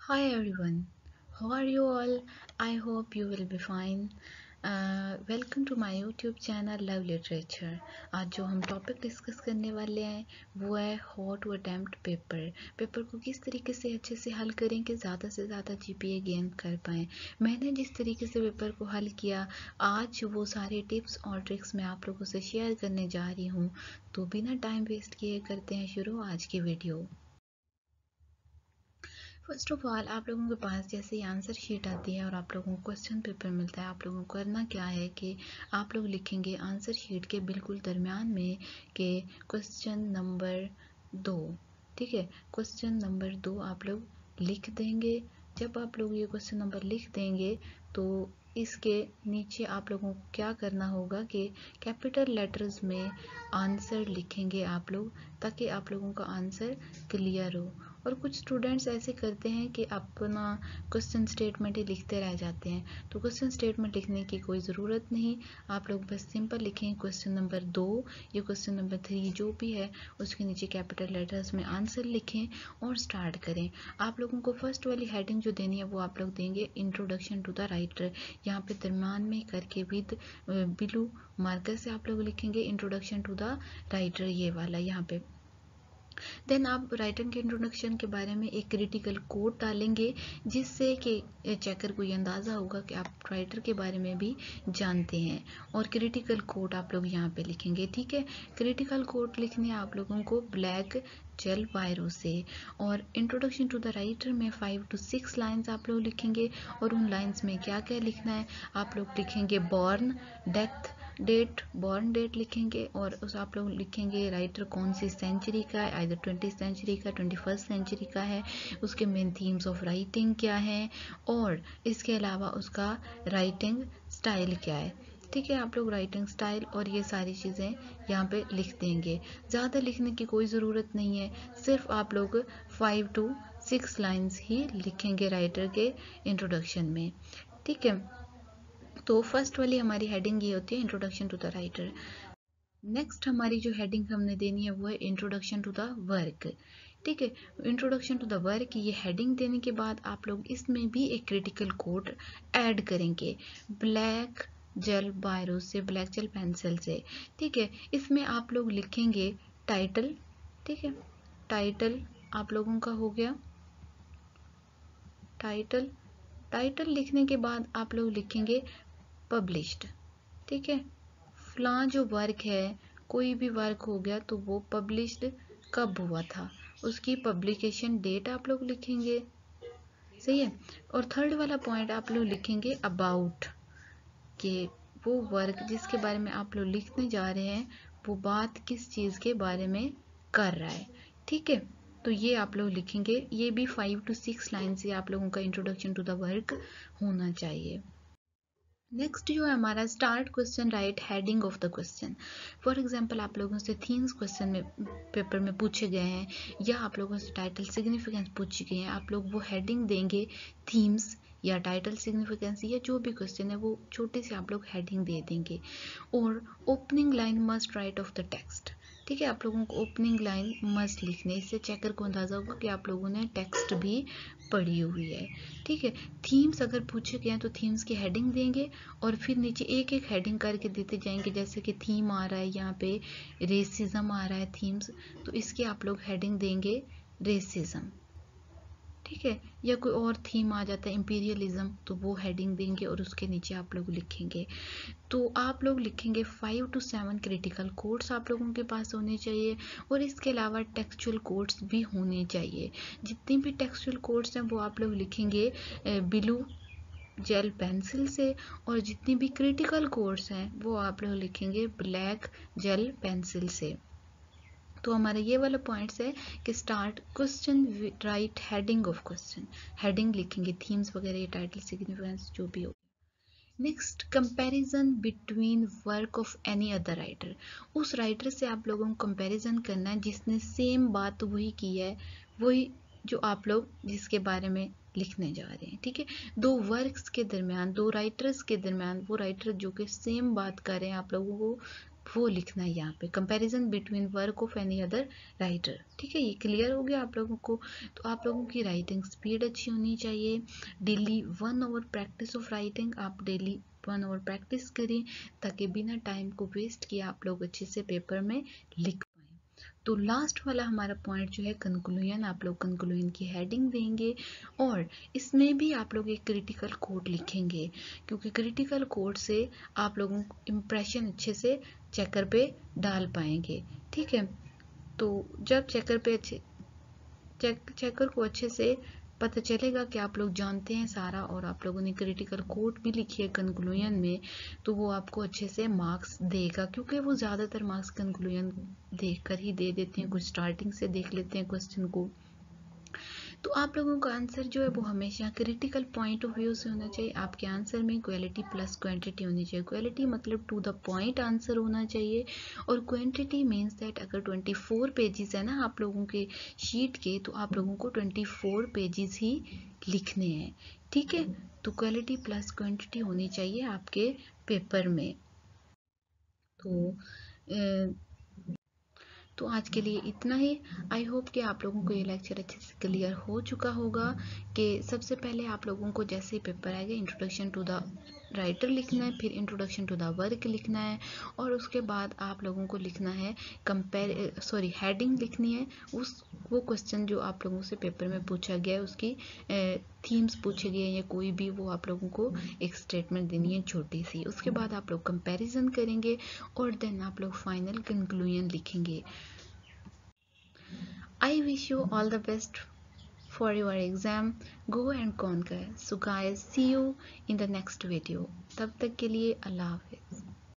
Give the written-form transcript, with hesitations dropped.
Hi everyone, how are you all? I hope you will be fine. Welcome to my YouTube channel love literature. आज जो हम topic discuss करने वाले हैं वो है हाउ टू अटेम्प्ट पेपर को किस तरीके से अच्छे से हल करें कि ज़्यादा से ज़्यादा जीपीए गेन कर पाएँ। मैंने जिस तरीके से पेपर को हल किया, आज वो सारे टिप्स और ट्रिक्स मैं आप लोगों से शेयर करने जा रही हूँ। तो बिना टाइम वेस्ट किए करते हैं शुरू आज की वीडियो। फर्स्ट ऑफ ऑल आप लोगों के पास जैसे ही आंसर शीट आती है और आप लोगों को क्वेश्चन पेपर मिलता है, आप लोगों को करना क्या है कि आप लोग लिखेंगे आंसर शीट के बिल्कुल दरमियान में कि क्वेश्चन नंबर 2। ठीक है, क्वेश्चन नंबर 2 आप लोग लिख देंगे। जब आप लोग ये क्वेश्चन नंबर लिख देंगे तो इसके नीचे आप लोगों को क्या करना होगा कि कैपिटल लेटर्स में आंसर लिखेंगे आप लोग, ताकि आप लोगों का आंसर क्लियर हो। और कुछ स्टूडेंट्स ऐसे करते हैं कि अपना क्वेश्चन स्टेटमेंट ही लिखते रह जाते हैं, तो क्वेश्चन स्टेटमेंट लिखने की कोई ज़रूरत नहीं। आप लोग बस सिंपल लिखें क्वेश्चन नंबर 2 या क्वेश्चन नंबर 3 जो भी है, उसके नीचे कैपिटल लेटर्स में आंसर लिखें और स्टार्ट करें। आप लोगों को फर्स्ट वाली हेडिंग जो देनी है वो आप लोग देंगे इंट्रोडक्शन टू द राइटर। यहाँ पे दरम्यान में करके विद ब्लू मार्कर से आप लोग लिखेंगे इंट्रोडक्शन टू द राइटर, ये वाला यहाँ पे। देन आप राइटर के इंट्रोडक्शन के बारे में एक क्रिटिकल कोट डालेंगे, जिससे कि चेकर को ये अंदाज़ा होगा कि आप राइटर के बारे में भी जानते हैं। और क्रिटिकल कोट आप लोग यहाँ पे लिखेंगे। ठीक है, क्रिटिकल कोट लिखने आप लोगों को ब्लैक जेल बायरो से। और इंट्रोडक्शन टू द राइटर में 5 to 6 लाइन्स आप लोग लिखेंगे। और उन लाइन्स में क्या क्या लिखना है, आप लोग लिखेंगे born, death date, born date लिखेंगे। और उस आप लोग लिखेंगे राइटर कौन सी सेंचुरी का है, आइदर 20th सेंचुरी का, 21st सेंचुरी का है, उसके मेन थीम्स ऑफ राइटिंग क्या है, और इसके अलावा उसका राइटिंग स्टाइल क्या है। ठीक है, आप लोग राइटिंग स्टाइल और ये सारी चीज़ें यहाँ पे लिख देंगे। ज़्यादा लिखने की कोई ज़रूरत नहीं है, सिर्फ आप लोग 5 to 6 लाइन्स ही लिखेंगे राइटर के इंट्रोडक्शन में। ठीक है, तो फर्स्ट वाली हमारी हेडिंग ये होती है introduction to the writer. Next हमारी जो हेडिंग हमने देनी है वो है इंट्रोडक्शन टू द वर्क। ठीक है, इंट्रोडक्शन टू द वर्क ये हेडिंग देने के बाद आप लोग इसमें भी एक क्रिटिकल कोड ऐड करेंगे ब्लैक जेल बायरो से, ब्लैक जेल पेंसिल से। ठीक है, इसमें आप लोग लिखेंगे टाइटल। ठीक है, टाइटल आप लोगों का हो गया टाइटल। टाइटल लिखने के बाद आप लोग लिखेंगे पब्लिश्ड। ठीक है, फलां जो वर्क है, कोई भी वर्क हो गया तो वो पब्लिश्ड कब हुआ था, उसकी पब्लिकेशन डेट आप लोग लिखेंगे। सही है। और थर्ड वाला पॉइंट आप लोग लिखेंगे अबाउट, कि वो वर्क जिसके बारे में आप लोग लिखने जा रहे हैं वो बात किस चीज़ के बारे में कर रहा है। ठीक है, तो ये आप लोग लिखेंगे। ये भी 5 to 6 लाइन से आप लोगों का इंट्रोडक्शन टू द वर्क होना चाहिए। नेक्स्ट जो है हमारा start question right heading of the question. For example आप लोगों से थीम्स क्वेश्चन में पेपर में पूछे गए हैं, या आप लोगों से टाइटल सिग्निफिकेंस पूछे गए हैं, आप लोग वो हेडिंग देंगे थीम्स या टाइटल सिग्निफिकेंस, या जो भी क्वेश्चन है वो छोटी सी आप लोग हेडिंग दे देंगे। और opening line must write of the text. ठीक है, आप लोगों को ओपनिंग लाइन मस्ट लिखने, इससे चेकर को अंदाज़ा होगा कि आप लोगों ने टेक्स्ट भी पढ़ी हुई है। ठीक है, थीम्स अगर पूछे गए हैं तो थीम्स की हेडिंग देंगे और फिर नीचे एक एक हेडिंग करके देते जाएंगे। जैसे कि थीम आ रहा है यहाँ पे रेसिज्म आ रहा है थीम्स, तो इसके आप लोग हेडिंग देंगे रेसिज्म। ठीक है, या कोई और थीम आ जाता है इंपीरियलिज्म, तो वो हेडिंग देंगे और उसके नीचे आप लोग लिखेंगे। तो आप लोग लिखेंगे 5 to 7 क्रिटिकल कोड्स आप लोगों के पास होने चाहिए। और इसके अलावा टेक्सचुअल कोड्स भी होने चाहिए। जितनी भी टेक्सचुअल कोड्स हैं वो आप लोग लिखेंगे ब्लू जेल पेंसिल से, और जितनी भी क्रिटिकल कोड्स हैं वो आप लोग लिखेंगे ब्लैक जेल पेंसिल से। तो हमारा ये वाला पॉइंट्स है कि start question right heading of question, heading लिखेंगे थीम्स वगैरह, टाइटल सिग्निफिकेंस जो भी हो। Next, comparison between work of any other writer. उस राइटर से आप लोगों को कंपैरिजन करना है जिसने सेम बात वही की है, वही जो आप लोग जिसके बारे में लिखने जा रहे हैं। ठीक है, दो वर्क्स के दरमियान, दो राइटर्स के दरमियान, वो राइटर जो कि सेम बात कर रहे हैं आप लोगों को वो लिखना है यहाँ पे, comparison between work of any other writer. ठीक है, ये क्लियर हो गया आप लोगों को। तो आप लोगों की राइटिंग स्पीड अच्छी होनी चाहिए। Daily 1 hour practice of writing, आप डेली 1 आवर प्रैक्टिस करें ताकि बिना टाइम को वेस्ट किए आप लोग अच्छे से पेपर में लिख पाएँ। तो लास्ट वाला हमारा पॉइंट जो है कंक्लूजन, आप लोग कंक्लूजन की हेडिंग देंगे और इसमें भी आप लोग एक क्रिटिकल कोट लिखेंगे, क्योंकि क्रिटिकल कोट से आप लोगों को इम्प्रेशन अच्छे से चेकर पे डाल पाएंगे। ठीक है, तो जब चेकर को अच्छे से पता चलेगा कि आप लोग जानते हैं सारा और आप लोगों ने क्रिटिकल कोट भी लिखी है कंक्लूजन में, तो वो आपको अच्छे से मार्क्स देगा, क्योंकि वो ज़्यादातर मार्क्स कंक्लूजन देख कर ही दे देते हैं, कुछ स्टार्टिंग से देख लेते हैं क्वेश्चन को। तो आप लोगों का आंसर जो है वो हमेशा क्रिटिकल पॉइंट ऑफ व्यू से होना चाहिए। आपके आंसर में क्वालिटी प्लस क्वांटिटी होनी चाहिए। क्वालिटी मतलब टू द पॉइंट आंसर होना चाहिए, और क्वांटिटी मीन्स दैट अगर 24 पेजेस है ना आप लोगों के शीट के, तो आप लोगों को 24 पेजेस ही लिखने हैं। ठीक है, तो क्वालिटी प्लस क्वांटिटी होनी चाहिए आपके पेपर में। तो आज के लिए इतना ही। आई होप कि आप लोगों को ये लेक्चर अच्छे से क्लियर हो चुका होगा कि सबसे पहले आप लोगों को जैसे ही पेपर आएगा इंट्रोडक्शन टू द राइटर लिखना है, फिर इंट्रोडक्शन टू द वर्क लिखना है, और उसके बाद आप लोगों को लिखना है हेडिंग लिखनी है वो क्वेश्चन जो आप लोगों से पेपर में पूछा गया है उसकी थीम्स पूछे गए या कोई भी, वो आप लोगों को एक स्टेटमेंट देनी है छोटी सी। उसके बाद आप लोग कंपैरिजन करेंगे और देन आप लोग फाइनल कंक्लूजन लिखेंगे। I wish you all the best for your exam. Go and conquer. So guys, see you in the next video. तब तक के लिए अल्लाह हाफिज़।